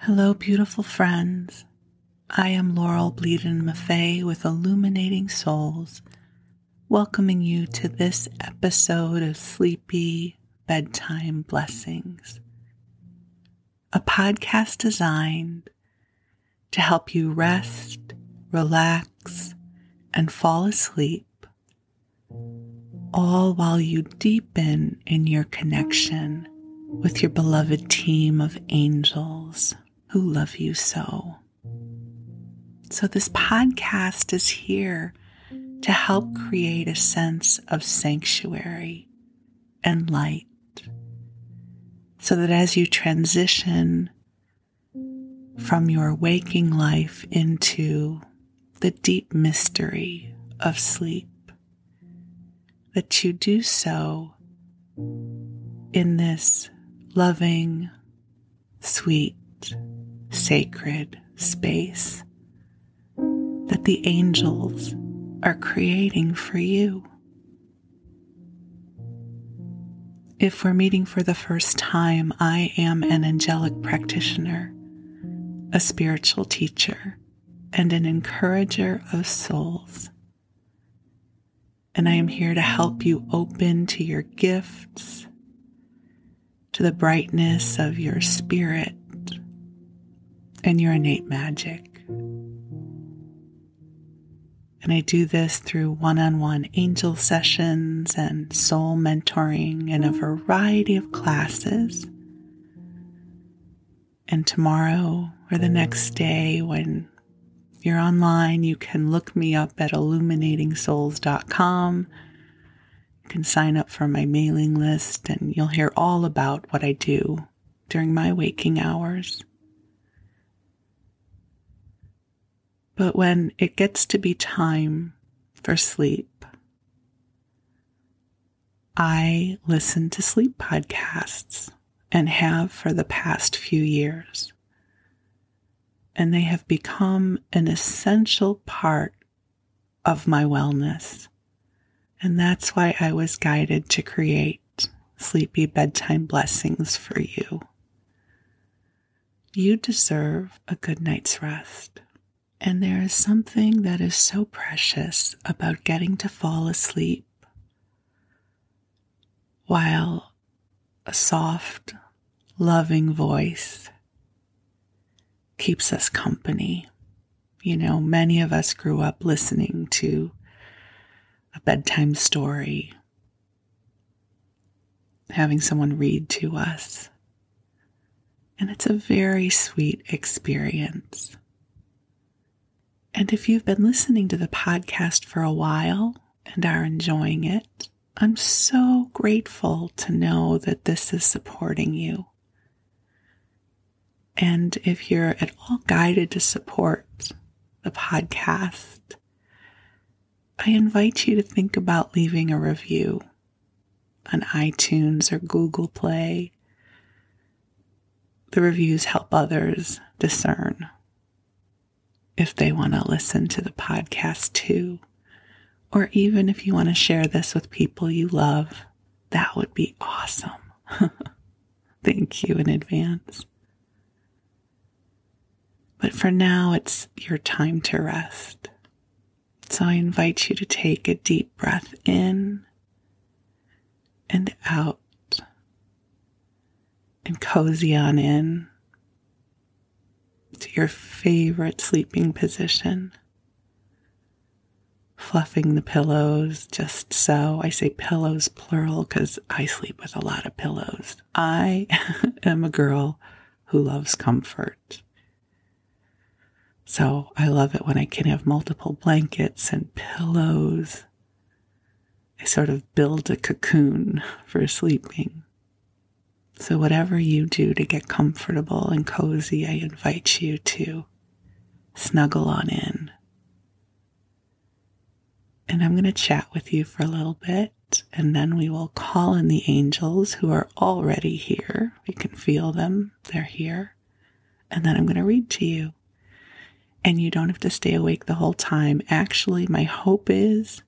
Hello, beautiful friends. I am Laurel Bleadon-Maffei with Illuminating Souls, welcoming you to this episode of Sleepy Bedtime Blessings, a podcast designed to help you rest, relax, and fall asleep, all while you deepen in your connection with your beloved team of angels who love you so. So this podcast is here to help create a sense of sanctuary and light, so that as you transition from your waking life into the deep mystery of sleep, that you do so in this loving, sweet, sacred space that the angels are creating for you. If we're meeting for the first time, I am an angelic practitioner, a spiritual teacher, and an encourager of souls. And I am here to help you open to your gifts, to the brightness of your spirit and your innate magic. And I do this through one-on-one angel sessions and soul mentoring and a variety of classes. And tomorrow or the next day when you're online, you can look me up at illuminatingsouls.com. You can sign up for my mailing list and you'll hear all about what I do during my waking hours. But when it gets to be time for sleep, I listen to sleep podcasts and have for the past few years. And they have become an essential part of my wellness. And that's why I was guided to create Sleepy Bedtime Blessings for you. You deserve a good night's rest. And there is something that is so precious about getting to fall asleep while a soft, loving voice keeps us company. You know, many of us grew up listening to a bedtime story, having someone read to us. And it's a very sweet experience. And if you've been listening to the podcast for a while and are enjoying it, I'm so grateful to know that this is supporting you. And if you're at all guided to support the podcast, I invite you to think about leaving a review on iTunes or Google Play. The reviews help others discern if they want to listen to the podcast too, or even if you want to share this with people you love, that would be awesome. Thank you in advance. But for now, it's your time to rest. So I invite you to take a deep breath in and out and cozy on in to your favorite sleeping position, fluffing the pillows just so. I say pillows plural because I sleep with a lot of pillows. I am a girl who loves comfort. So I love it when I can have multiple blankets and pillows. I sort of build a cocoon for sleeping. So whatever you do to get comfortable and cozy, I invite you to snuggle on in. And I'm going to chat with you for a little bit, and then we will call in the angels who are already here. We can feel them. They're here. And then I'm going to read to you. And you don't have to stay awake the whole time. Actually, my hope is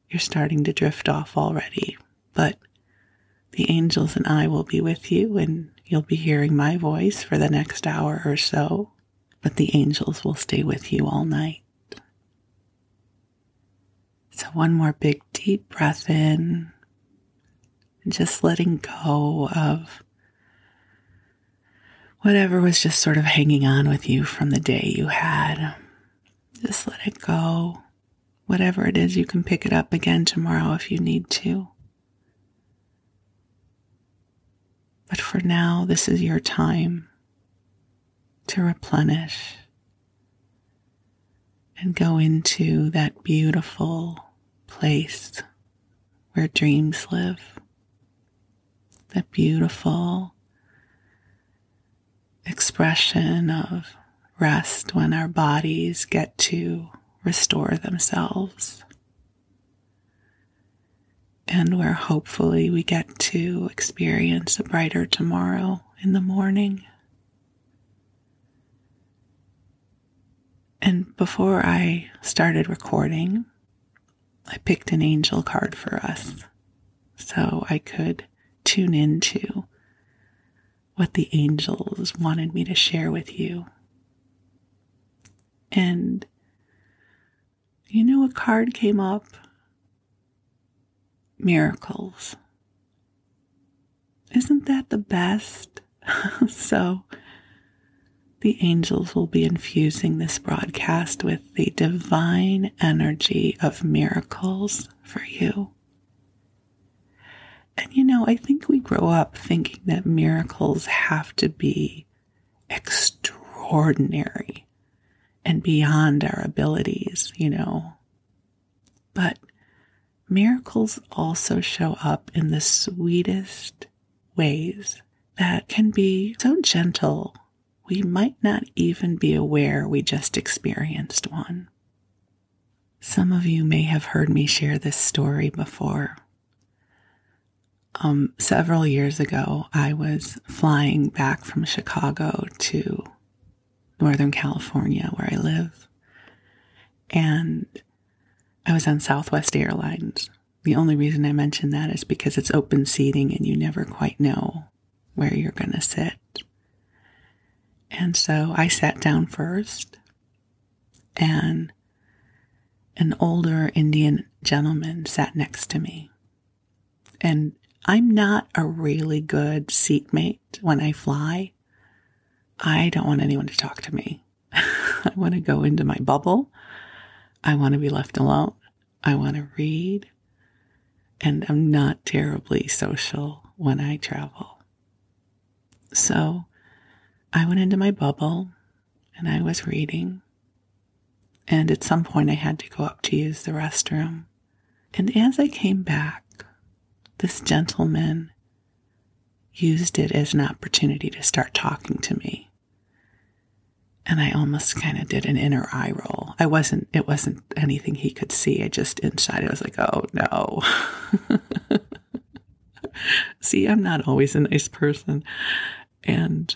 you're starting to drift off already. But The angels and I will be with you, and you'll be hearing my voice for the next hour or so, but the angels will stay with you all night. So one more big deep breath in, and just letting go of whatever was just sort of hanging on with you from the day you had. Just let it go. Whatever it is, you can pick it up again tomorrow if you need to. But for now, this is your time to replenish and go into that beautiful place where dreams live. That beautiful expression of rest when our bodies get to restore themselves. And where hopefully we get to experience a brighter tomorrow in the morning. And before I started recording, I picked an angel card for us so I could tune into what the angels wanted me to share with you. And a card came up. Miracles. Isn't that the best? So the angels will be infusing this broadcast with the divine energy of miracles for you. And I think we grow up thinking that miracles have to be extraordinary and beyond our abilities, But miracles also show up in the sweetest ways that can be so gentle, we might not even be aware we just experienced one. Some of you may have heard me share this story before. Several years ago, I was flying back from Chicago to Northern California, where I live, and I was on Southwest Airlines. The only reason I mention that is because it's open seating and you never quite know where you're going to sit. And so I sat down first, and an older Indian gentleman sat next to me. And I'm not a really good seatmate when I fly. I don't want anyone to talk to me. I want to go into my bubble. I want to be left alone. I want to read. And I'm not terribly social when I travel. So I went into my bubble and I was reading. And at some point I had to go up to use the restroom. And as I came back, this gentleman used it as an opportunity to start talking to me. And I almost kind of did an inner eye roll. It wasn't anything he could see. I just inside, I was like, oh no. See, I'm not always a nice person. And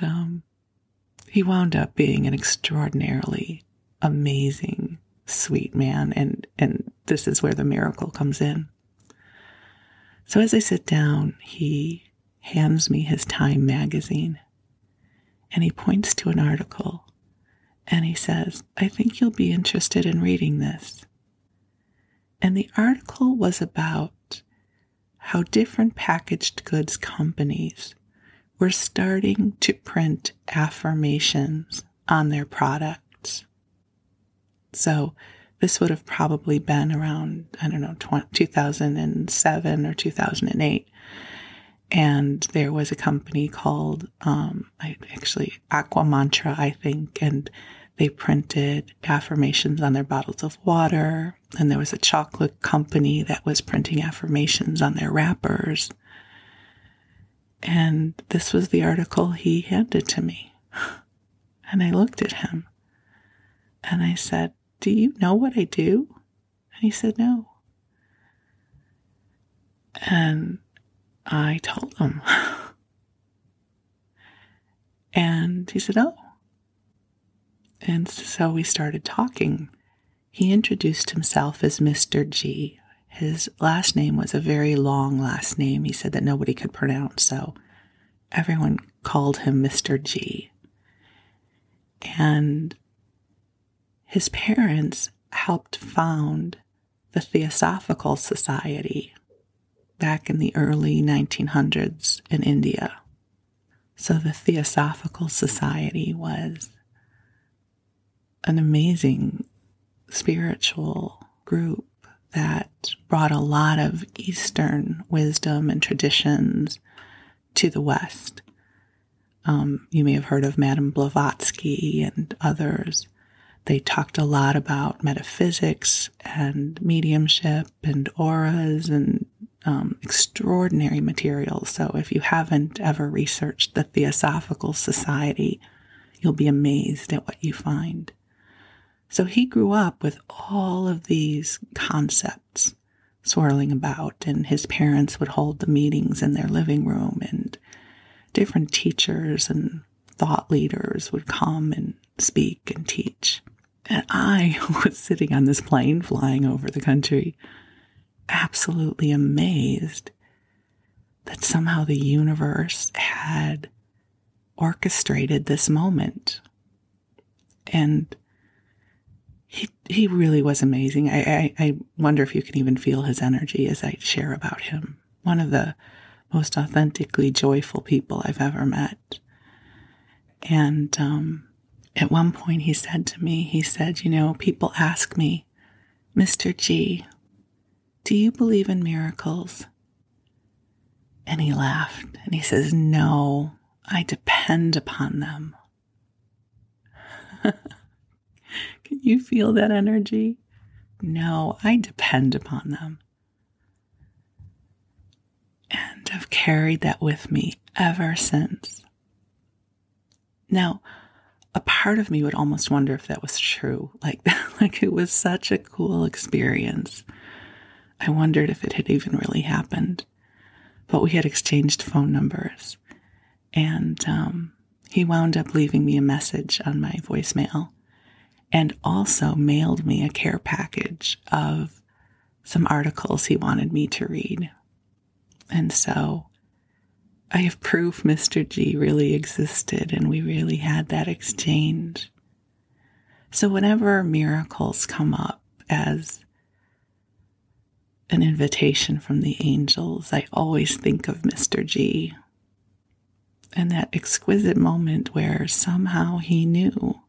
he wound up being an extraordinarily amazing, sweet man. And this is where the miracle comes in. So as I sit down, he hands me his Time magazine. And he points to an article. And he says, I think you'll be interested in reading this. And the article was about how different packaged goods companies were starting to print affirmations on their products. So this would have probably been around, 2007 or 2008. And there was a company called, Aqua Mantra, I think, and they printed affirmations on their bottles of water. And there was a chocolate company that was printing affirmations on their wrappers. And this was the article he handed to me. And I looked at him and I said, do you know what I do? And he said, no. And I told him. And he said, oh. And so we started talking. He introduced himself as Mr. G. his last name was a very long last name. He said that nobody could pronounce, so everyone called him Mr. G. And his parents helped found the Theosophical Society back in the early 1900s in India. So the Theosophical Society was an amazing spiritual group that brought a lot of Eastern wisdom and traditions to the West. You may have heard of Madame Blavatsky and others. They talked a lot about metaphysics and mediumship and auras and extraordinary materials. So if you haven't ever researched the Theosophical Society, you'll be amazed at what you find. So he grew up with all of these concepts swirling about, and his parents would hold the meetings in their living room, and different teachers and thought leaders would come and speak and teach. And I was sitting on this plane flying over the country, absolutely amazed that somehow the universe had orchestrated this moment. And he really was amazing. I wonder if you can even feel his energy as I share about him. One of the most authentically joyful people I've ever met. And at one point he said to me, people ask me, Mr. G, do you believe in miracles? And he laughed and he says, no, I depend upon them. Can you feel that energy? No, I depend upon them. And I've carried that with me ever since. Now, a part of me would almost wonder if that was true. Like it was such a cool experience. I wondered if it had even really happened. But we had exchanged phone numbers. And he wound up leaving me a message on my voicemail and also mailed me a care package of some articles he wanted me to read. And so I have proof Mr. G really existed and we really had that exchange. So whenever miracles come up as an invitation from the angels, I always think of Mr. G and that exquisite moment where somehow he knew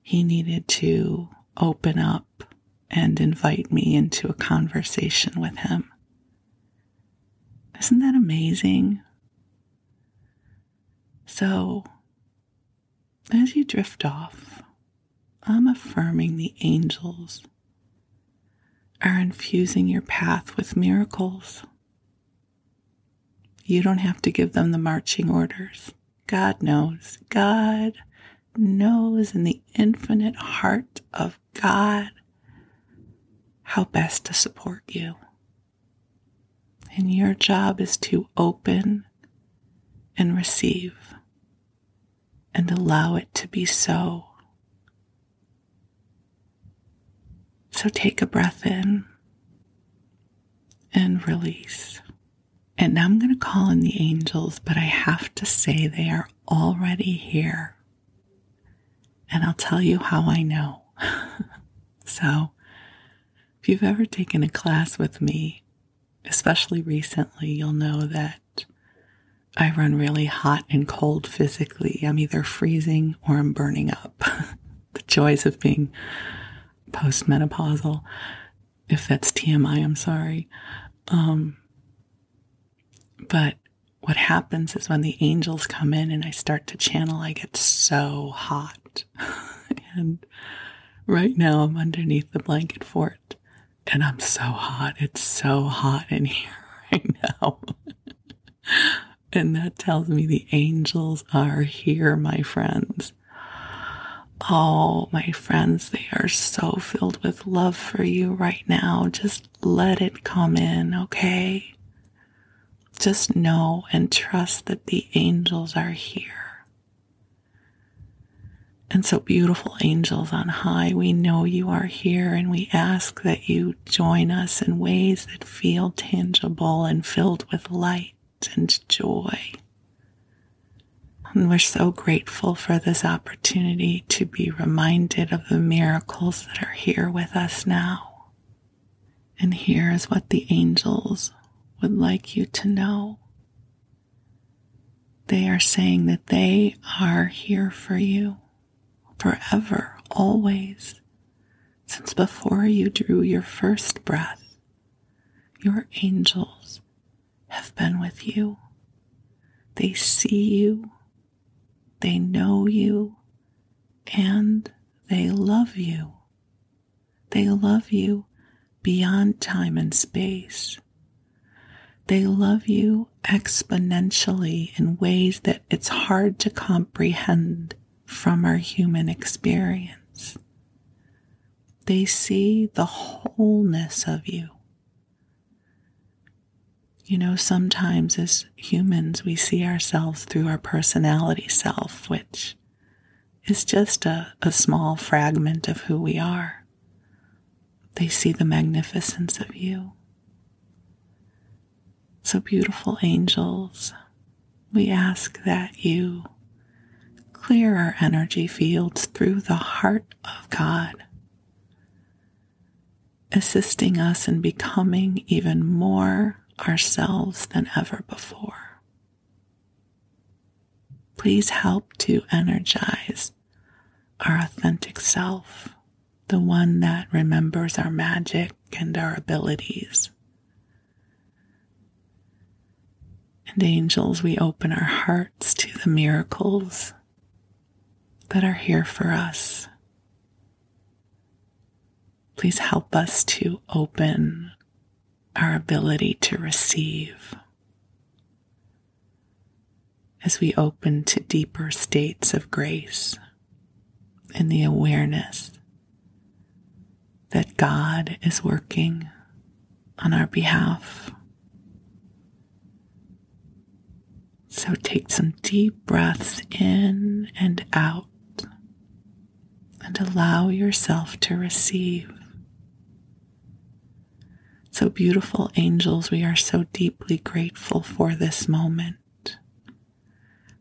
he needed to open up and invite me into a conversation with him. Isn't that amazing? So, as you drift off, I'm affirming the angels are infusing your path with miracles. You don't have to give them the marching orders. God knows. God knows in the infinite heart of God how best to support you. And your job is to open and receive and allow it to be so. So take a breath in and release. And now I'm going to call in the angels, but I have to say they are already here. And I'll tell you how I know. So, if you've ever taken a class with me, especially recently, you'll know that I run really hot and cold physically. I'm either freezing or I'm burning up. The joys of being postmenopausal. If that's TMI, I'm sorry. But what happens is when the angels come in and I start to channel, I get so hot. And right now I'm underneath the blanket fort and I'm so hot. It's so hot in here right now. And that tells me the angels are here, my friends. Oh, my friends, they are so filled with love for you right now. Just let it come in, okay? Just know and trust that the angels are here. And so, beautiful angels on high, we know you are here, and we ask that you join us in ways that feel tangible and filled with light and joy. And we're so grateful for this opportunity to be reminded of the miracles that are here with us now. And here is what the angels would like you to know. They are saying that they are here for you forever, always. Since before you drew your first breath, your angels have been with you. They see you, they know you, and they love you. They love you beyond time and space. They love you exponentially in ways that it's hard to comprehend from our human experience. They see the wholeness of you. You know, sometimes as humans, we see ourselves through our personality self, which is just a small fragment of who we are. They see the magnificence of you. So, beautiful angels, we ask that you clear our energy fields through the heart of God, assisting us in becoming even more ourselves than ever before. Please help to energize our authentic self, the one that remembers our magic and our abilities. And angels, we open our hearts to the miracles that are here for us. Please help us to open our ability to receive as we open to deeper states of grace in the awareness that God is working on our behalf. So take some deep breaths in and out and allow yourself to receive. So, beautiful angels, we are so deeply grateful for this moment.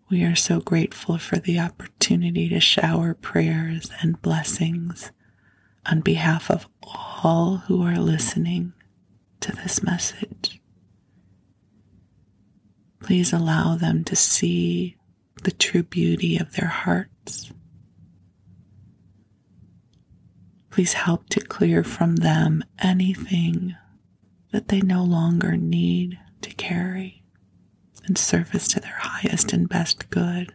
We are so grateful for the opportunity to shower prayers and blessings on behalf of all who are listening to this message. Please allow them to see the true beauty of their hearts. Please help to clear from them anything that they no longer need to carry in service to their highest and best good.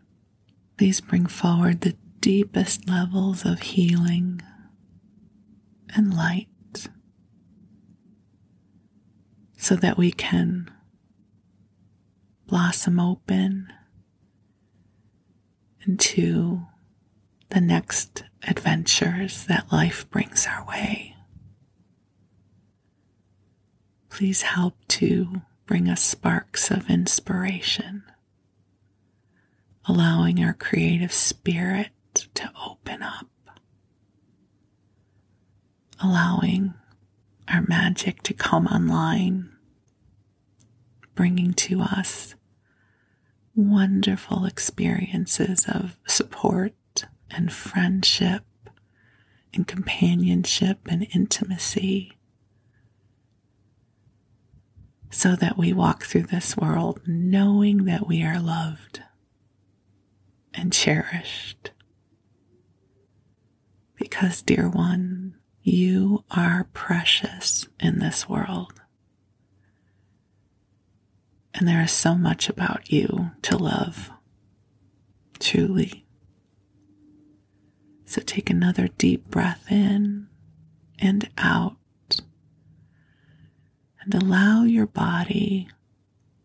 Please bring forward the deepest levels of healing and light so that we can blossom open into the next adventures that life brings our way. Please help to bring us sparks of inspiration, allowing our creative spirit to open up, allowing our magic to come online, bringing to us wonderful experiences of support and friendship and companionship and intimacy, so that we walk through this world knowing that we are loved and cherished. Because, dear one, you are precious in this world. And there is so much about you to love, truly. So take another deep breath in and out, and allow your body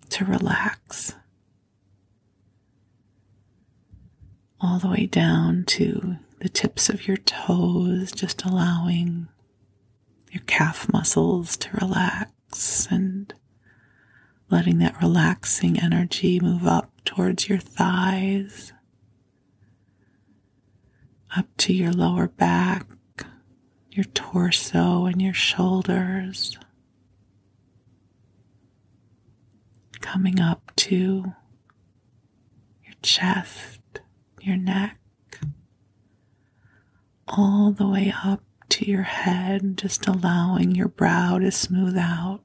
to relax all the way down to the tips of your toes, just allowing your calf muscles to relax and letting that relaxing energy move up towards your thighs, up to your lower back, your torso and your shoulders, coming up to your chest, your neck, all the way up to your head, just allowing your brow to smooth out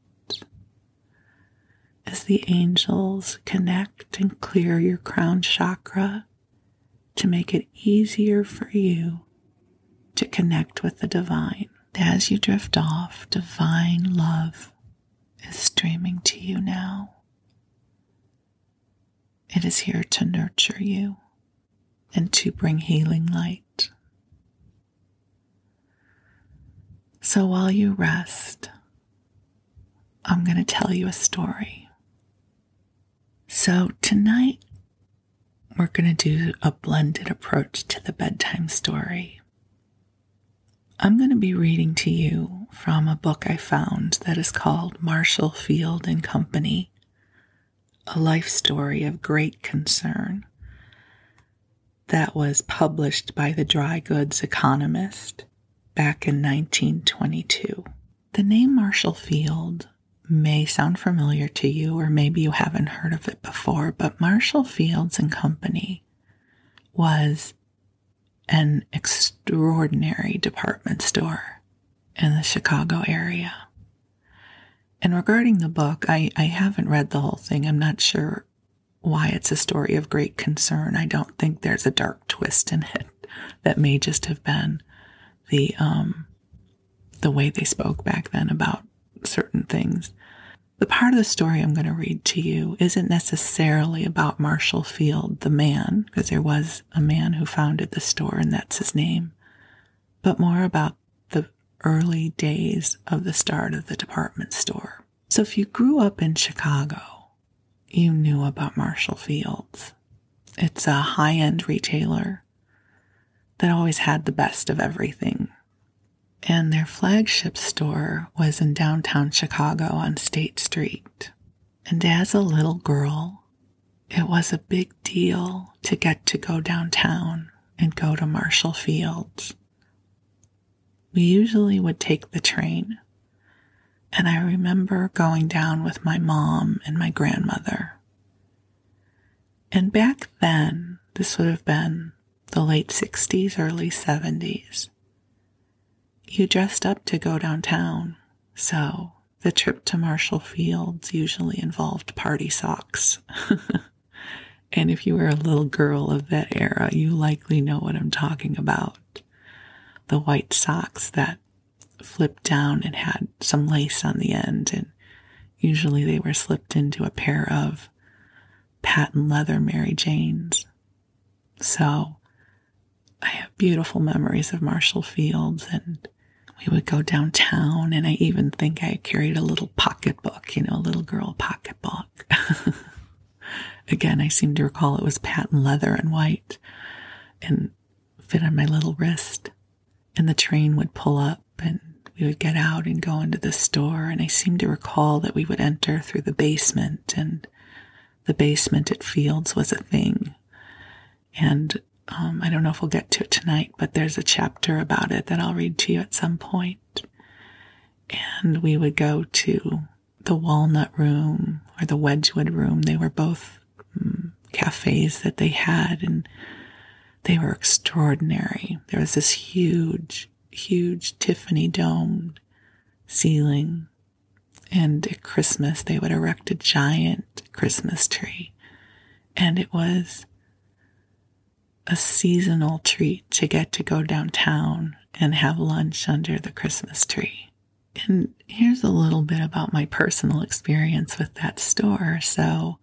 as the angels connect and clear your crown chakra to make it easier for you to connect with the divine. As you drift off, divine love is streaming to you now. It is here to nurture you and to bring healing light. So while you rest, I'm going to tell you a story. So tonight, we're going to do a blended approach to the bedtime story. I'm going to be reading to you from a book I found that is called Marshall Field and Company, A Life Story of Great Concern, that was published by the Dry Goods Economist back in 1922. The name Marshall Field may sound familiar to you, or maybe you haven't heard of it before, but Marshall Fields and Company was an extraordinary department store in the Chicago area. And regarding the book, I haven't read the whole thing. I'm not sure why it's a story of great concern. I don't think there's a dark twist in it. That may just have been the way they spoke back then about certain things. The part of the story I'm going to read to you isn't necessarily about Marshall Field, the man, because there was a man who founded the store and that's his name, but more about the early days of the start of the department store. So if you grew up in Chicago, you knew about Marshall Fields. It's a high-end retailer that always had the best of everything. And their flagship store was in downtown Chicago on State Street. And as a little girl, it was a big deal to get to go downtown and go to Marshall Fields. We usually would take the train. And I remember going down with my mom and my grandmother. And back then, this would have been the late 60s, early 70s. You dressed up to go downtown, so the trip to Marshall Fields usually involved party socks. And if you were a little girl of that era, you likely know what I'm talking about. The white socks that flipped down and had some lace on the end, and usually they were slipped into a pair of patent leather Mary Janes. So I have beautiful memories of Marshall Fields, and we would go downtown, and I even think I carried a little pocketbook, a little girl pocketbook. Again, I seem to recall it was patent leather and white and fit on my little wrist. And the train would pull up, and we would get out and go into the store, and I seem to recall that we would enter through the basement, and the basement at Fields was a thing. And I don't know if we'll get to it tonight, but there's a chapter about it that I'll read to you at some point. And we would go to the Walnut Room or the Wedgwood Room. They were both cafes that they had, and they were extraordinary. There was this huge, huge Tiffany domed ceiling. And at Christmas, they would erect a giant Christmas tree. And it was a seasonal treat to get to go downtown and have lunch under the Christmas tree. And here's a little bit about my personal experience with that store. So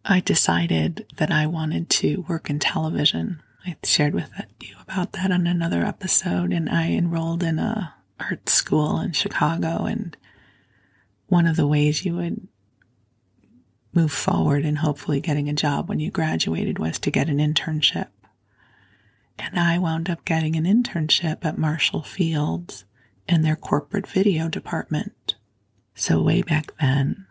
I decided that I wanted to work in television. I shared with you about that on another episode, and I enrolled in a art school in Chicago, and one of the ways you would move forward and hopefully getting a job when you graduated was to get an internship. And I wound up getting an internship at Marshall Fields in their corporate video department. So way back then,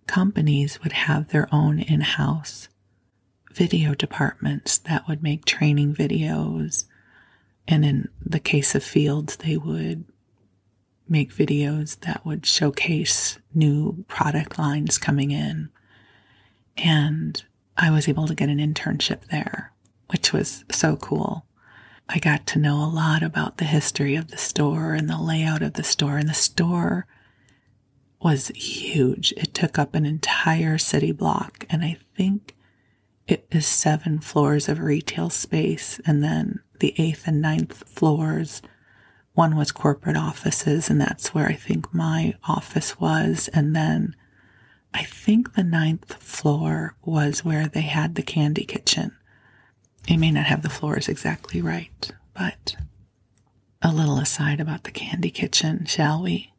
companies would have their own in-house video departments that would make training videos. And in the case of Fields, they would make videos that would showcase new product lines coming in. And I was able to get an internship there, which was so cool. I got to know a lot about the history of the store and the layout of the store. And the store was huge. It took up an entire city block. And I think it is 7 floors of retail space. And then the 8th and 9th floors, one was corporate offices. And that's where I think my office was. And then I think the 9th floor was where they had the candy kitchen. You may not have the floors exactly right, but a little aside about the candy kitchen, shall we?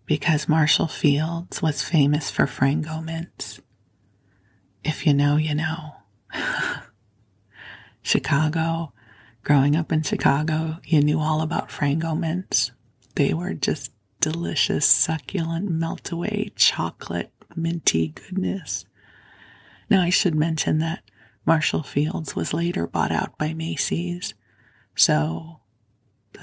Because Marshall Fields was famous for Frango mints. If you know, you know. Chicago, growing up in Chicago, you knew all about Frango mints. They were just delicious, succulent, melt-away chocolate, minty goodness. Now, I should mention that Marshall Fields was later bought out by Macy's, so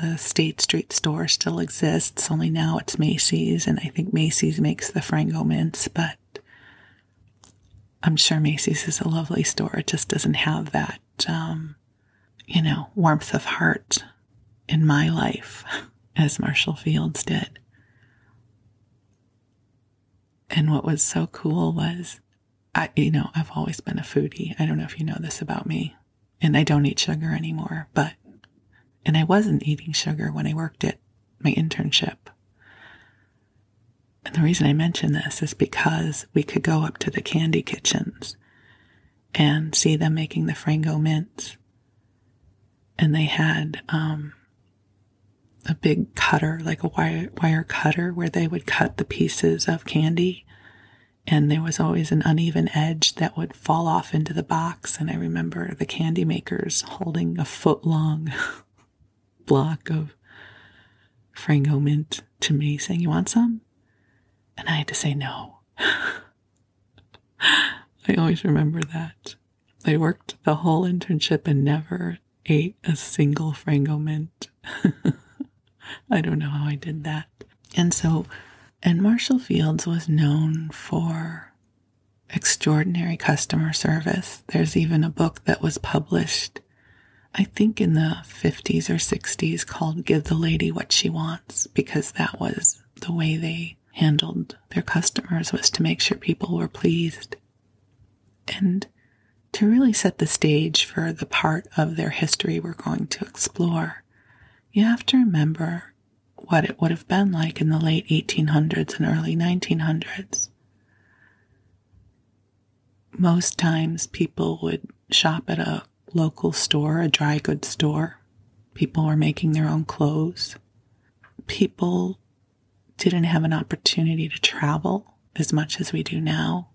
the State Street store still exists, only now it's Macy's, and I think Macy's makes the Frango mints, but I'm sure Macy's is a lovely store. It just doesn't have that, warmth of heart in my life as Marshall Fields did. And what was so cool was, I've always been a foodie. I don't know if you know this about me. And I don't eat sugar anymore, and I wasn't eating sugar when I worked at my internship. And the reason I mention this is because we could go up to the candy kitchens and see them making the Frango mints. And they had a big cutter, like a wire cutter, where they would cut the pieces of candy. And there was always an uneven edge that would fall off into the box. And I remember the candy makers holding a foot-long block of Frango mint to me, saying, "You want some?" And I had to say no. I always remember that. I worked the whole internship and never ate a single Frango mint. I don't know how I did that. And Marshall Fields was known for extraordinary customer service. There's even a book that was published, I think in the 50s or 60s, called Give the Lady What She Wants, because that was the way they handled their customers, was to make sure people were pleased. And to really set the stage for the part of their history we're going to explore, you have to remember what it would have been like in the late 1800s and early 1900s. Most times people would shop at a local store, a dry goods store. People were making their own clothes. People didn't have an opportunity to travel as much as we do now.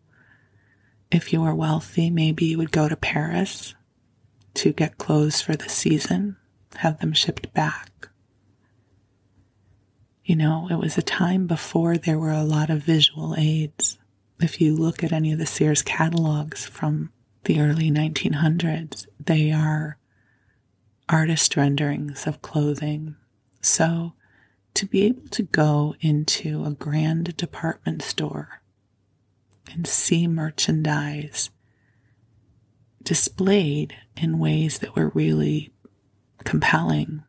If you were wealthy, maybe you would go to Paris to get clothes for the season, have them shipped back. It was a time before there were a lot of visual aids. If you look at any of the Sears catalogs from the early 1900s, they are artist renderings of clothing. So to be able to go into a grand department store and see merchandise displayed in ways that were really compelling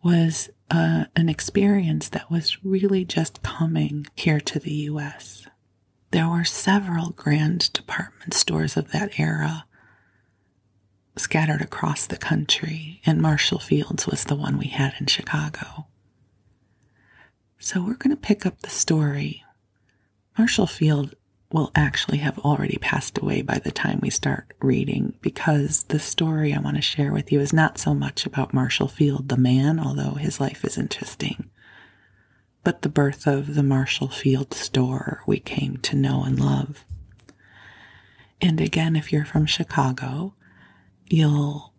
was an experience that was really just coming here to the U.S. There were several grand department stores of that era scattered across the country, and Marshall Fields was the one we had in Chicago. So we're going to pick up the story. Marshall Field will actually have already passed away by the time we start reading, because the story I want to share with you is not so much about Marshall Field, the man, although his life is interesting, but the birth of the Marshall Field store we came to know and love. And again, if you're from Chicago, you'll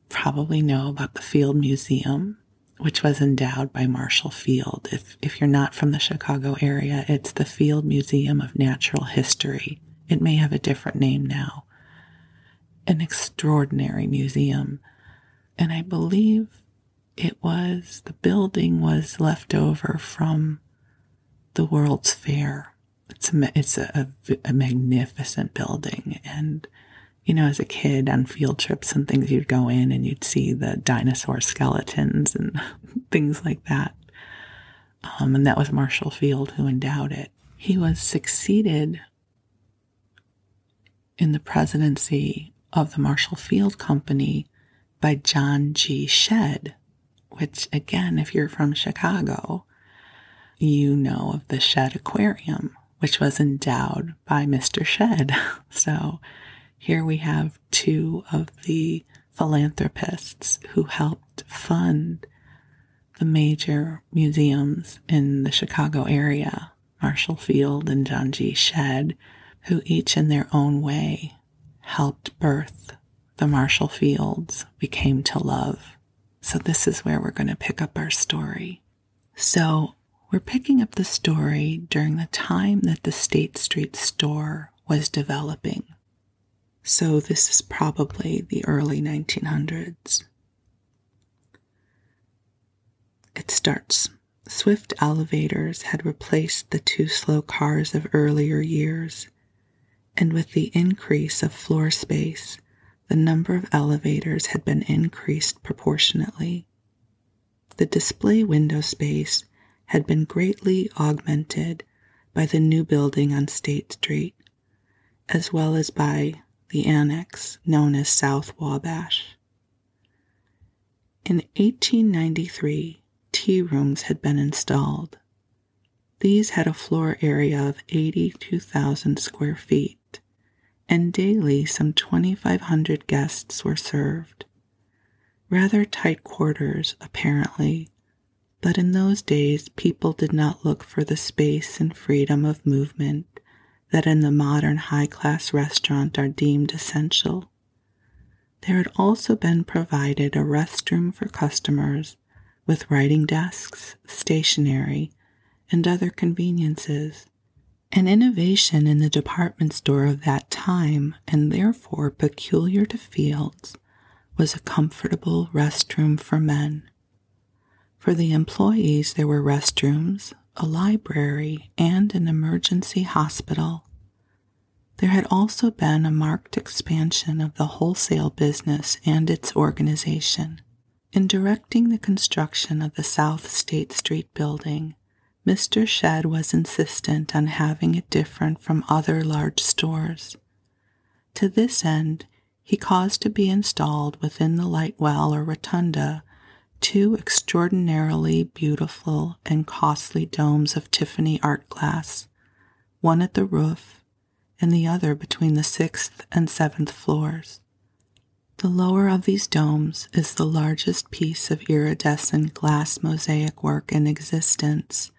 probably know about the Field Museum, which was endowed by Marshall Field. If you're not from the Chicago area, it's the Field Museum of Natural History It may have a different name now. An extraordinary museum. And I believe the building was left over from the World's Fair. It's a magnificent building. And, as a kid on field trips and things, you'd go in and you'd see the dinosaur skeletons and things like that. And that was Marshall Field who endowed it. He was succeeded in the presidency of the Marshall Field Company by John G. Shedd, which, again, if you're from Chicago, you know of the Shedd Aquarium, which was endowed by Mr. Shedd. So here we have two of the philanthropists who helped fund the major museums in the Chicago area, Marshall Field and John G. Shedd, who each in their own way helped birth the Marshall Fields we came to love. So this is where we're going to pick up our story. So we're picking up the story during the time that the State Street store was developing. So this is probably the early 1900s. It starts. Swift elevators had replaced the two slow cars of earlier years, and with the increase of floor space, the number of elevators had been increased proportionately. The display window space had been greatly augmented by the new building on State Street, as well as by the annex known as South Wabash. In 1893, tea rooms had been installed. These had a floor area of 82,000 square feet, and daily some 2,500 guests were served. Rather tight quarters, apparently, but in those days people did not look for the space and freedom of movement that in the modern high-class restaurant are deemed essential. There had also been provided a restroom for customers with writing desks, stationery, and other conveniences. An innovation in the department store of that time, and therefore peculiar to Fields, was a comfortable restroom for men. For the employees there were restrooms, a library, and an emergency hospital. There had also been a marked expansion of the wholesale business and its organization. In directing the construction of the South State Street building, Mr. Shedd was insistent on having it different from other large stores. To this end, he caused to be installed within the light well or rotunda two extraordinarily beautiful and costly domes of Tiffany art glass, one at the roof and the other between the 6th and 7th floors. The lower of these domes is the largest piece of iridescent glass mosaic work in existence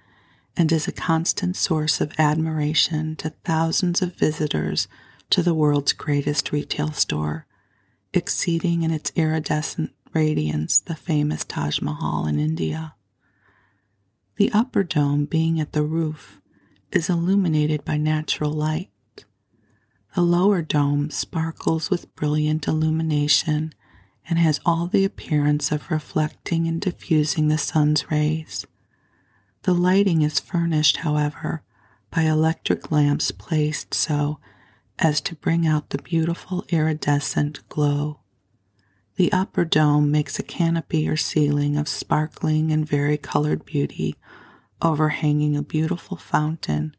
and is a constant source of admiration to thousands of visitors to the world's greatest retail store, exceeding in its iridescent radiance the famous Taj Mahal in India. The upper dome, being at the roof, is illuminated by natural light. The lower dome sparkles with brilliant illumination and has all the appearance of reflecting and diffusing the sun's rays. The lighting is furnished, however, by electric lamps placed so as to bring out the beautiful iridescent glow. The upper dome makes a canopy or ceiling of sparkling and varicolored beauty, overhanging a beautiful fountain,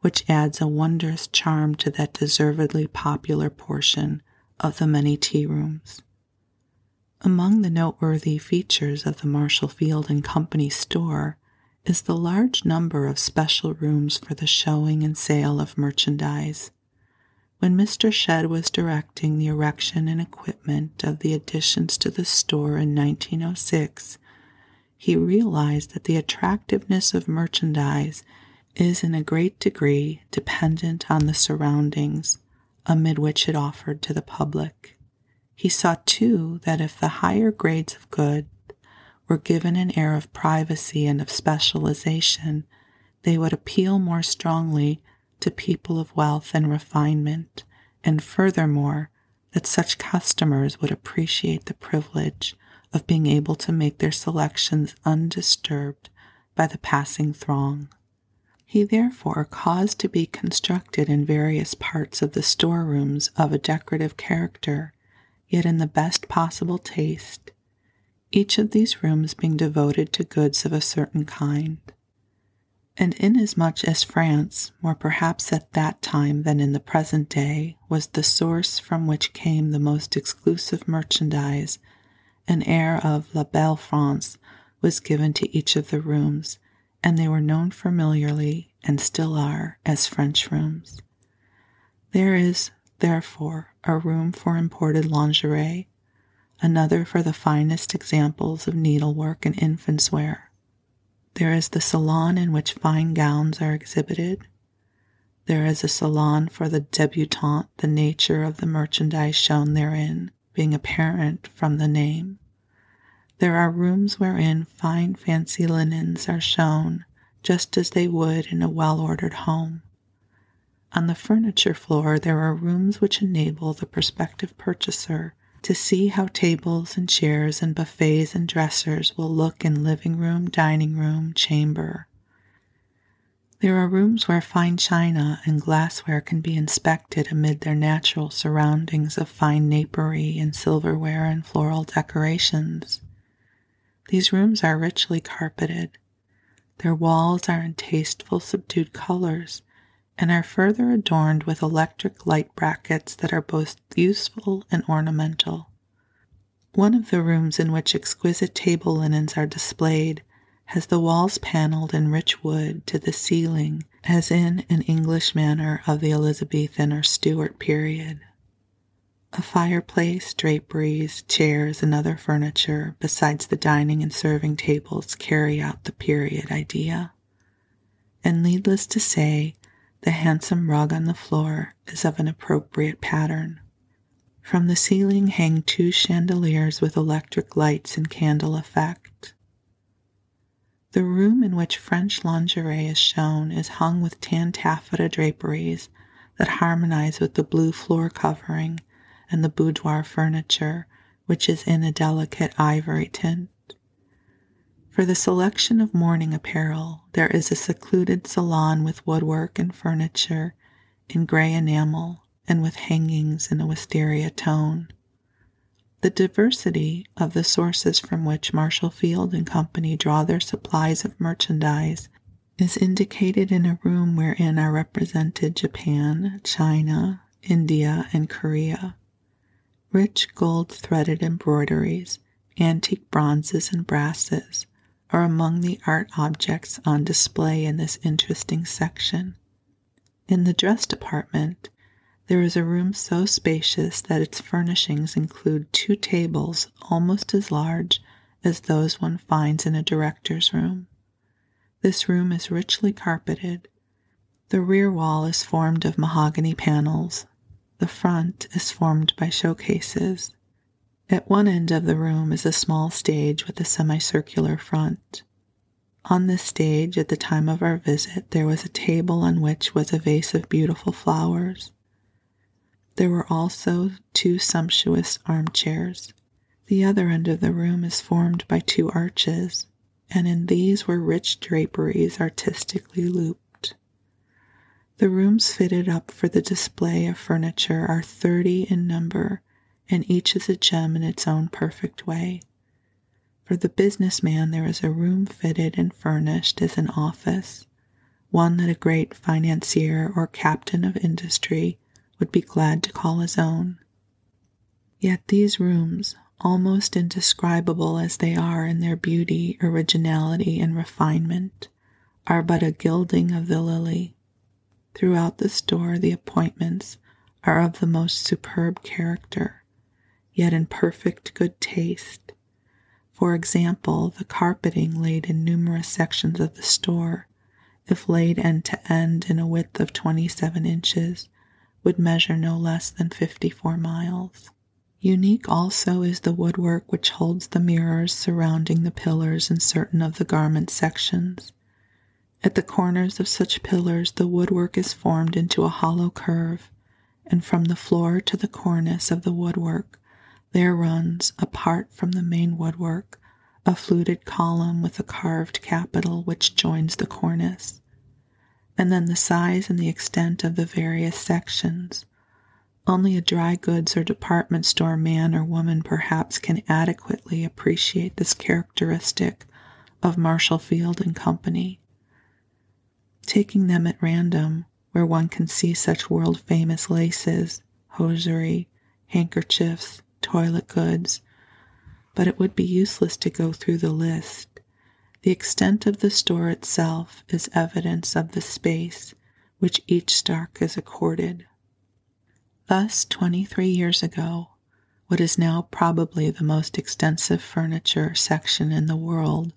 which adds a wondrous charm to that deservedly popular portion of the many tea rooms. Among the noteworthy features of the Marshall Field and Company store is the large number of special rooms for the showing and sale of merchandise. When Mr. Shedd was directing the erection and equipment of the additions to the store in 1906, he realized that the attractiveness of merchandise is in a great degree dependent on the surroundings amid which it offered to the public. He saw, too, that if the higher grades of goods were given an air of privacy and of specialization, they would appeal more strongly to people of wealth and refinement, and furthermore, that such customers would appreciate the privilege of being able to make their selections undisturbed by the passing throng. He therefore caused to be constructed in various parts of the storerooms of a decorative character, yet in the best possible taste, each of these rooms being devoted to goods of a certain kind. And inasmuch as France, more perhaps at that time than in the present day, was the source from which came the most exclusive merchandise, an air of La Belle France was given to each of the rooms, and they were known familiarly, and still are, as French rooms. There is, therefore, a room for imported lingerie, another for the finest examples of needlework and infants' wear. There is the salon in which fine gowns are exhibited. There is a salon for the debutante, the nature of the merchandise shown therein being apparent from the name. There are rooms wherein fine fancy linens are shown, just as they would in a well-ordered home. On the furniture floor there are rooms which enable the prospective purchaser to see how tables and chairs and buffets and dressers will look in living room, dining room, chamber. There are rooms where fine china and glassware can be inspected amid their natural surroundings of fine napery and silverware and floral decorations. These rooms are richly carpeted. Their walls are in tasteful, subdued colors, and are further adorned with electric light brackets that are both useful and ornamental. One of the rooms in which exquisite table linens are displayed has the walls paneled in rich wood to the ceiling, as in an English manner of the Elizabethan or Stuart period. A fireplace, draperies, chairs, and other furniture, besides the dining and serving tables, carry out the period idea. And needless to say, the handsome rug on the floor is of an appropriate pattern. From the ceiling hang 2 chandeliers with electric lights and candle effect. The room in which French lingerie is shown is hung with tan taffeta draperies that harmonize with the blue floor covering and the boudoir furniture, which is in a delicate ivory tint. For the selection of morning apparel, there is a secluded salon with woodwork and furniture in gray enamel and with hangings in a wisteria tone. The diversity of the sources from which Marshall Field and Company draw their supplies of merchandise is indicated in a room wherein are represented Japan, China, India, and Korea. Rich gold-threaded embroideries, antique bronzes and brasses are among the art objects on display in this interesting section. In the dress department, there is a room so spacious that its furnishings include 2 tables almost as large as those one finds in a director's room. This room is richly carpeted. The rear wall is formed of mahogany panels. The front is formed by showcases. At one end of the room is a small stage with a semicircular front. On this stage, at the time of our visit, there was a table on which was a vase of beautiful flowers. There were also 2 sumptuous armchairs. The other end of the room is formed by 2 arches, and in these were rich draperies artistically looped. The rooms fitted up for the display of furniture are 30 in number, and each is a gem in its own perfect way. For the businessman there is a room fitted and furnished as an office, one that a great financier or captain of industry would be glad to call his own. Yet these rooms, almost indescribable as they are in their beauty, originality, and refinement, are but a gilding of the lily. Throughout the store the appointments are of the most superb character, yet in perfect good taste. For example, the carpeting laid in numerous sections of the store, if laid end to end in a width of 27 inches, would measure no less than 54 miles. Unique also is the woodwork which holds the mirrors surrounding the pillars in certain of the garment sections. At the corners of such pillars, the woodwork is formed into a hollow curve, and from the floor to the cornice of the woodwork, there runs, apart from the main woodwork, a fluted column with a carved capital which joins the cornice. And then the size and the extent of the various sections. Only a dry goods or department store man or woman perhaps can adequately appreciate this characteristic of Marshall Field and Company. Taking them at random, where one can see such world-famous laces, hosiery, handkerchiefs, toilet goods, but it would be useless to go through the list. The extent of the store itself is evidence of the space which each stock is accorded. Thus, 23 years ago, what is now probably the most extensive furniture section in the world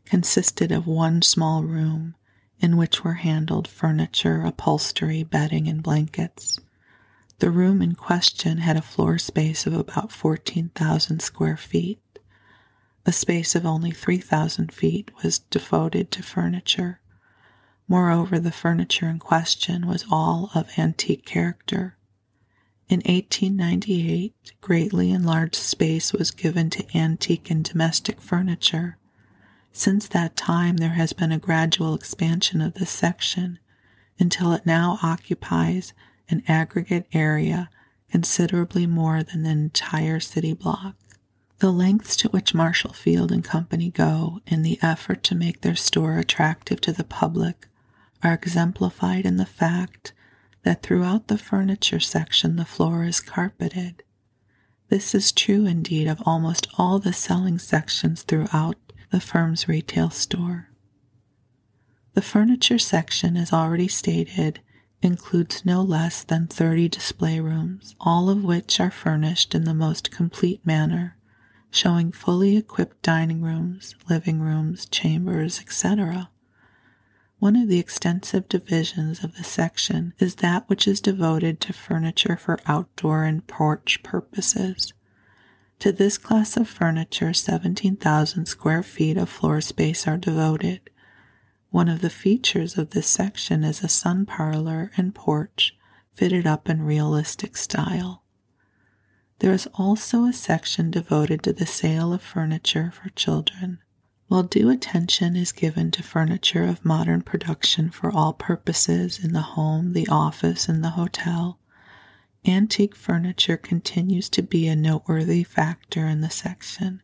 consisted of one small room in which were handled furniture, upholstery, bedding, and blankets. The room in question had a floor space of about 14,000 square feet. A space of only 3,000 feet was devoted to furniture. Moreover, the furniture in question was all of antique character. In 1898, greatly enlarged space was given to antique and domestic furniture. Since that time, there has been a gradual expansion of this section until it now occupies an aggregate area considerably more than the entire city block. The lengths to which Marshall Field and Company go in the effort to make their store attractive to the public are exemplified in the fact that throughout the furniture section the floor is carpeted. This is true indeed of almost all the selling sections throughout the firm's retail store. The furniture section, as already stated, includes no less than 30 display rooms, all of which are furnished in the most complete manner, showing fully equipped dining rooms, living rooms, chambers, etc. One of the extensive divisions of the section is that which is devoted to furniture for outdoor and porch purposes. To this class of furniture, 17,000 square feet of floor space are devoted. One of the features of this section is a sun parlor and porch fitted up in realistic style. There is also a section devoted to the sale of furniture for children. While due attention is given to furniture of modern production for all purposes in the home, the office, and the hotel, antique furniture continues to be a noteworthy factor in the section.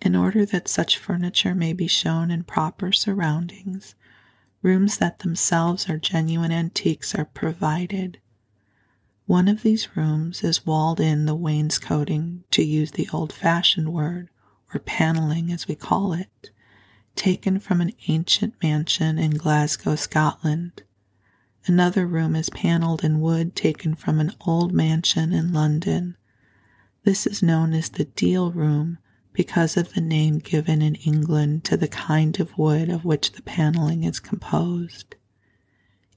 In order that such furniture may be shown in proper surroundings, rooms that themselves are genuine antiques are provided. One of these rooms is walled in the wainscoting, to use the old-fashioned word, or paneling as we call it, taken from an ancient mansion in Glasgow, Scotland. Another room is paneled in wood taken from an old mansion in London. This is known as the deal room because of the name given in England to the kind of wood of which the paneling is composed.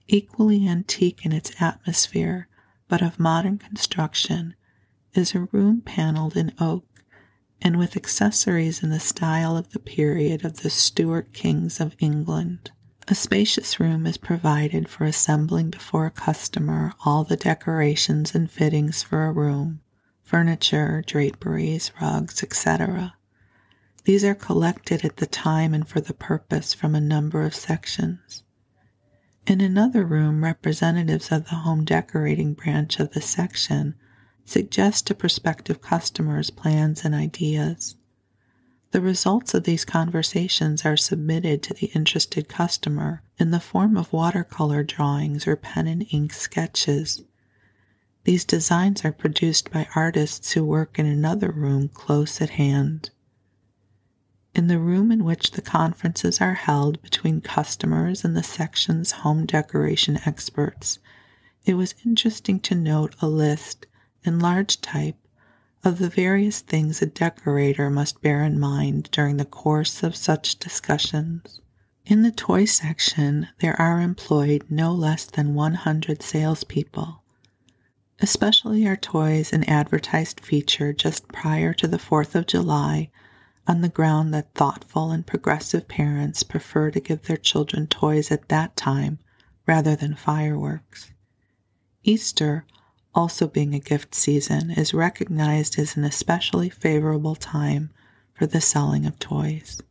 Equally antique in its atmosphere, but of modern construction, is a room paneled in oak and with accessories in the style of the period of the Stuart kings of England. A spacious room is provided for assembling before a customer all the decorations and fittings for a room, furniture, draperies, rugs, etc. These are collected at the time and for the purpose from a number of sections. In another room, representatives of the home decorating branch of the section suggest to prospective customers plans and ideas. The results of these conversations are submitted to the interested customer in the form of watercolor drawings or pen and ink sketches. These designs are produced by artists who work in another room close at hand. In the room in which the conferences are held between customers and the section's home decoration experts, it was interesting to note a list in large type of the various things a decorator must bear in mind during the course of such discussions. In the toy section, there are employed no less than 100 salespeople. Especially are toys an advertised feature just prior to the 4th of July on the ground that thoughtful and progressive parents prefer to give their children toys at that time rather than fireworks. Easter, also being a gift season, is recognized as an especially favorable time for the selling of toys.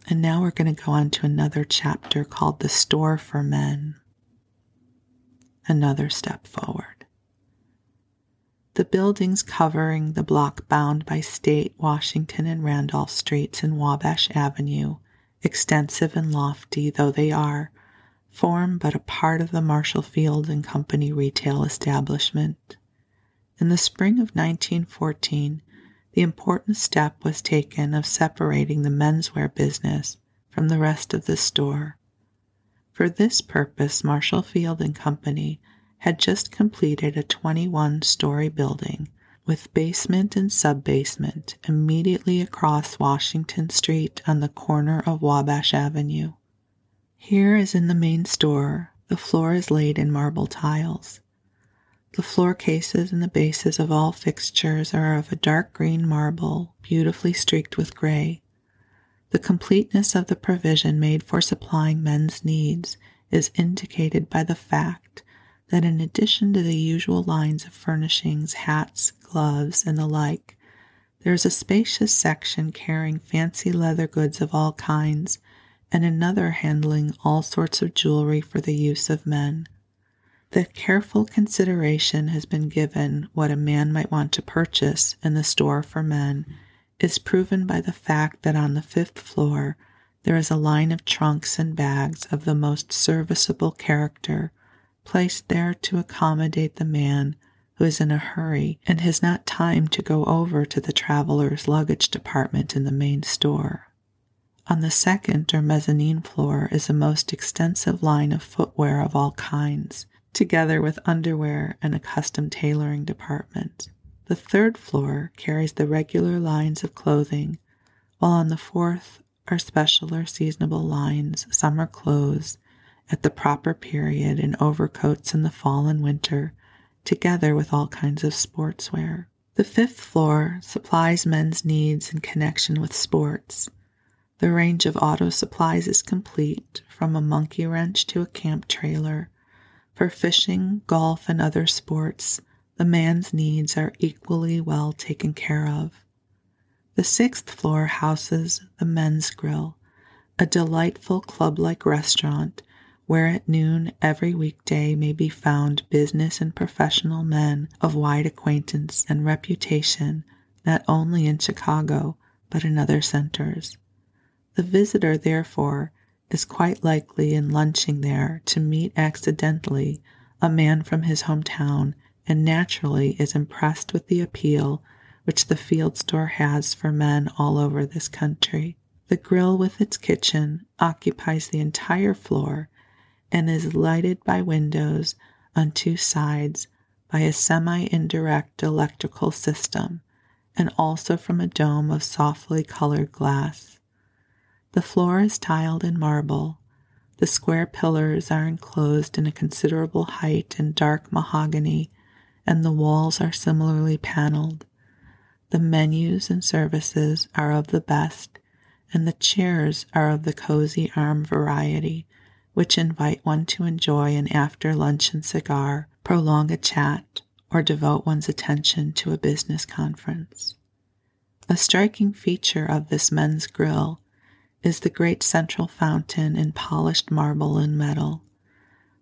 And now we're going to go on to another chapter called The Store for Men. Another step forward. The buildings covering the block bound by State, Washington, and Randolph Streets and Wabash Avenue, extensive and lofty though they are, form but a part of the Marshall Field and Company retail establishment. In the spring of 1914, the important step was taken of separating the menswear business from the rest of the store. For this purpose, Marshall Field and Company had just completed a 21-story building with basement and sub-basement immediately across Washington Street on the corner of Wabash Avenue. Here, as in the main store, the floor is laid in marble tiles. The floor cases and the bases of all fixtures are of a dark green marble, beautifully streaked with gray. The completeness of the provision made for supplying men's needs is indicated by the fact that in addition to the usual lines of furnishings, hats, gloves, and the like, there is a spacious section carrying fancy leather goods of all kinds, and another handling all sorts of jewelry for the use of men. That careful consideration has been given what a man might want to purchase in the store for men is proven by the fact that on the 5th floor there is a line of trunks and bags of the most serviceable character, placed there to accommodate the man who is in a hurry and has not time to go over to the traveler's luggage department in the main store. On the 2nd or mezzanine floor is a most extensive line of footwear of all kinds, together with underwear and a custom tailoring department. The 3rd floor carries the regular lines of clothing, while on the 4th are special or seasonable lines, summer clothes at the proper period, and overcoats in the fall and winter, together with all kinds of sportswear. The 5th floor supplies men's needs in connection with sports. The range of auto supplies is complete, from a monkey wrench to a camp trailer. For fishing, golf, and other sports, the man's needs are equally well taken care of. The 6th floor houses the men's grill, a delightful club-like restaurant where at noon every weekday may be found business and professional men of wide acquaintance and reputation, not only in Chicago, but in other centers. The visitor, therefore, is quite likely in lunching there to meet accidentally a man from his hometown, and naturally is impressed with the appeal which the field store has for men all over this country. The grill with its kitchen occupies the entire floor and is lighted by windows on 2 sides by a semi-indirect electrical system, and also from a dome of softly colored glass. The floor is tiled in marble. The square pillars are enclosed in a considerable height in dark mahogany, and the walls are similarly paneled. The menus and services are of the best, and the chairs are of the cozy arm variety, which invite one to enjoy an after-luncheon cigar, prolong a chat, or devote one's attention to a business conference. A striking feature of this men's grill is the great central fountain in polished marble and metal.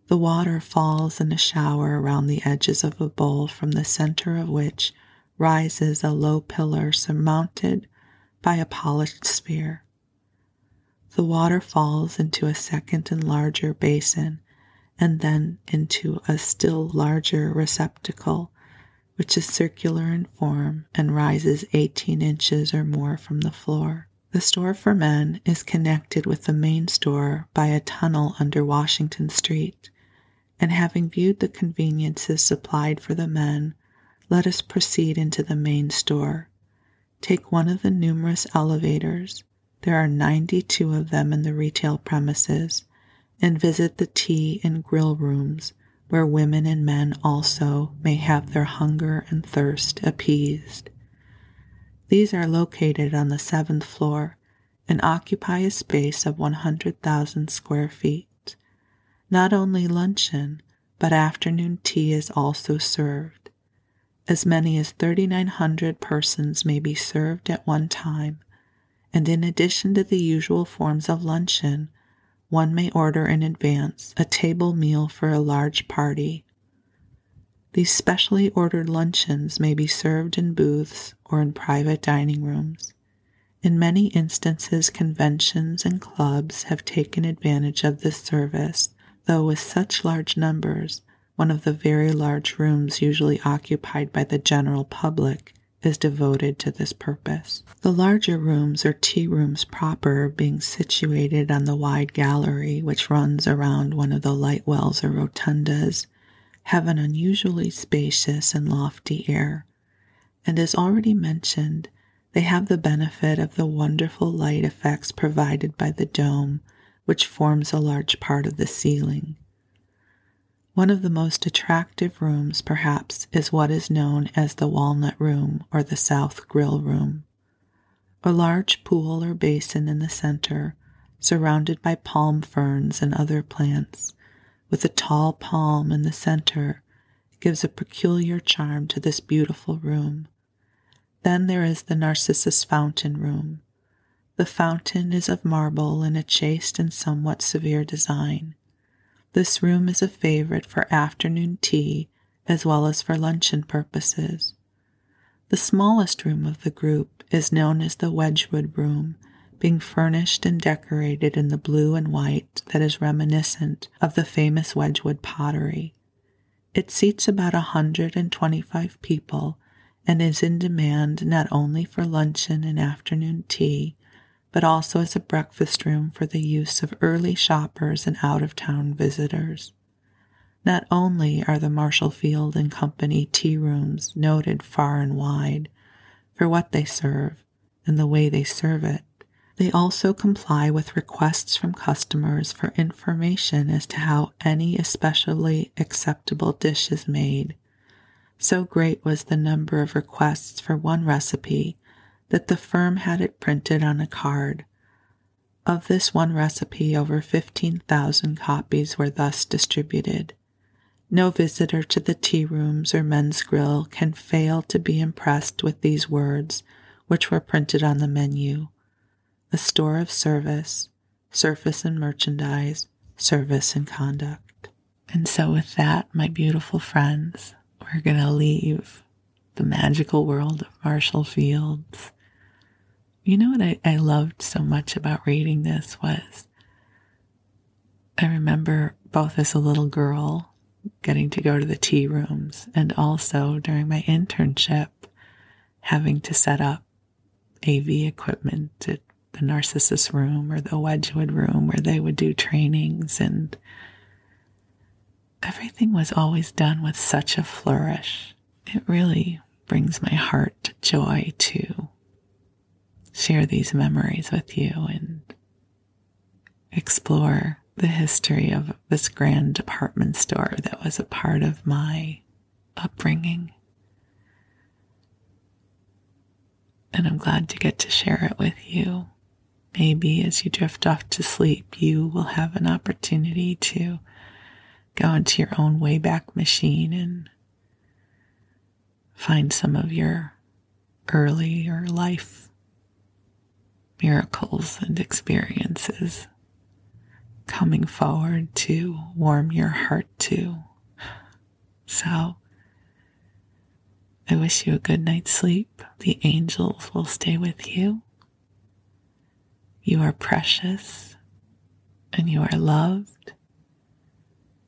The water falls in a shower around the edges of a bowl, from the center of which rises a low pillar surmounted by a polished sphere. The water falls into a second and larger basin, and then into a still larger receptacle, which is circular in form and rises 18 inches or more from the floor. The store for men is connected with the main store by a tunnel under Washington Street, and having viewed the conveniences supplied for the men, let us proceed into the main store. Take one of the numerous elevators, there are 92 of them in the retail premises, and visit the tea and grill rooms, where women and men also may have their hunger and thirst appeased. These are located on the 7th floor and occupy a space of 100,000 square feet. Not only luncheon, but afternoon tea is also served. As many as 3,900 persons may be served at one time, and in addition to the usual forms of luncheon, one may order in advance a table meal for a large party. These specially ordered luncheons may be served in booths or in private dining rooms. In many instances, conventions and clubs have taken advantage of this service, though with such large numbers, one of the very large rooms usually occupied by the general public is devoted to this purpose. The larger rooms or tea rooms proper being situated on the wide gallery which runs around one of the light wells or rotundas have an unusually spacious and lofty air, and as already mentioned, they have the benefit of the wonderful light effects provided by the dome, which forms a large part of the ceiling. One of the most attractive rooms, perhaps, is what is known as the Walnut Room or the South Grill Room. A large pool or basin in the center, surrounded by palm ferns and other plants, with a tall palm in the center, gives a peculiar charm to this beautiful room. Then there is the Narcissus Fountain Room. The fountain is of marble in a chaste and somewhat severe design. This room is a favorite for afternoon tea as well as for luncheon purposes. The smallest room of the group is known as the Wedgwood Room, being furnished and decorated in the blue and white that is reminiscent of the famous Wedgwood pottery. It seats about 125 people and is in demand not only for luncheon and afternoon tea, but also as a breakfast room for the use of early shoppers and out-of-town visitors. Not only are the Marshallfield and Company tea rooms noted far and wide for what they serve and the way they serve it, they also comply with requests from customers for information as to how any especially acceptable dish is made. So great was the number of requests for one recipe that the firm had it printed on a card. Of this one recipe, over 15,000 copies were thus distributed. No visitor to the tea rooms or men's grill can fail to be impressed with these words, which were printed on the menu: a store of service, surface and merchandise, service and conduct. And so with that, my beautiful friends, we're going to leave the magical world of Marshallfields. You know what I loved so much about reading this was I remember both as a little girl getting to go to the tea rooms and also during my internship having to set up AV equipment at the Narcissus Room or the Wedgwood Room where they would do trainings, and everything was always done with such a flourish. It really brings my heart joy to share these memories with you and explore the history of this grand department store that was a part of my upbringing. And I'm glad to get to share it with you. Maybe as you drift off to sleep, you will have an opportunity to go into your own Wayback Machine and find some of your earlier life miracles and experiences coming forward to warm your heart to. So, I wish you a good night's sleep. The angels will stay with you. You are precious and you are loved,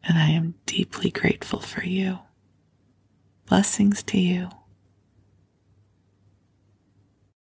and I am deeply grateful for you. Blessings to you.